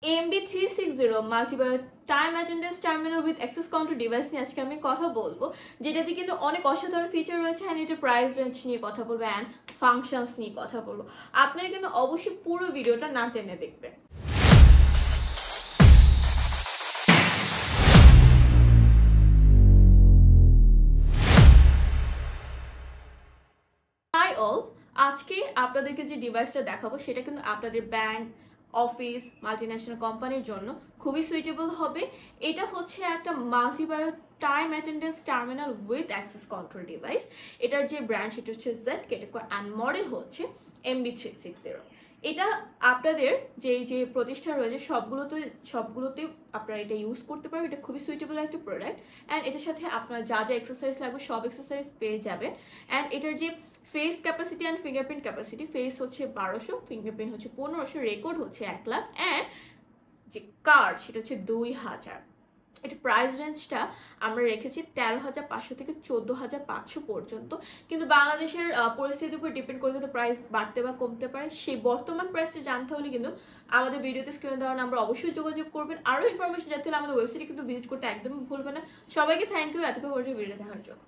MB360 multibar time attendance terminal with access counter device নিয়ে আজকে আমি কথা বলবো, যেটাতে কিন্তু অনেক অসাধারণ ফিচার রয়েছে অ্যান্ড এটা প্রাইস রেঞ্জ নিয়ে কথা বলবো অ্যান্ড ফাংশনস নিয়ে কথা বলবো। আপনারা কিন্তু অবশ্যই পুরো ভিডিওটা না টেনে দেখবেন। হাই অল, আজকে আপনাদেরকে যে ডিভাইসটা দেখাবো সেটা কিন্তু আপনাদের ব্যাংক, অফিস, মাল্টিন্যাশনাল কোম্পানির জন্য খুবই সুইটেবল হবে। এটা হচ্ছে একটা multibio time attendance terminal with access control device. এটার যে ব্র্যান্ড সেটা হচ্ছে জেড ক্যাটাগরি অ্যান্ড মডেল হচ্ছে MB360। এটা আপনাদের যে প্রতিষ্ঠান রয়েছে সবগুলোতে আপনারা এটা ইউজ করতে পারবেন। এটা খুবই সুইটেবল একটা প্রোডাক্ট অ্যান্ড এটার সাথে আপনার যা এক্সারসাইজ লাগবে সব এক্সারসাইজ পেয়ে যাবেন। অ্যান্ড এটার যে face capacity and fingerprint capacity, face হচ্ছে 1200, ফিঙ্গারপ্রিন্ট হচ্ছে 1500, রেকর্ড হচ্ছে 1 লাখ অ্যান্ড যে কার্ড সেটা হচ্ছে 2000। এটা প্রাইস রেঞ্জটা আমরা রেখেছি 13,500 থেকে 14,500 পর্যন্ত, কিন্তু বাংলাদেশের পরিস্থিতির উপর ডিপেন্ড করে কিন্তু প্রাইস বাড়তে বা কমতে পারে। সেই বর্তমান প্রাইসটা জানতে হলে কিন্তু আমাদের ভিডিওতে স্ক্রিনে দেওয়া নাম্বার অবশ্যই যোগাযোগ করবেন। আরও ইনফরমেশন জানতে হলে আমাদের ওয়েবসাইটে কিন্তু ভিজিট করতে একদমই ভুলবেন না। সবাইকে থ্যাংক ইউ এতক্ষণ পর্যন্ত ভিডিও দেখার জন্য।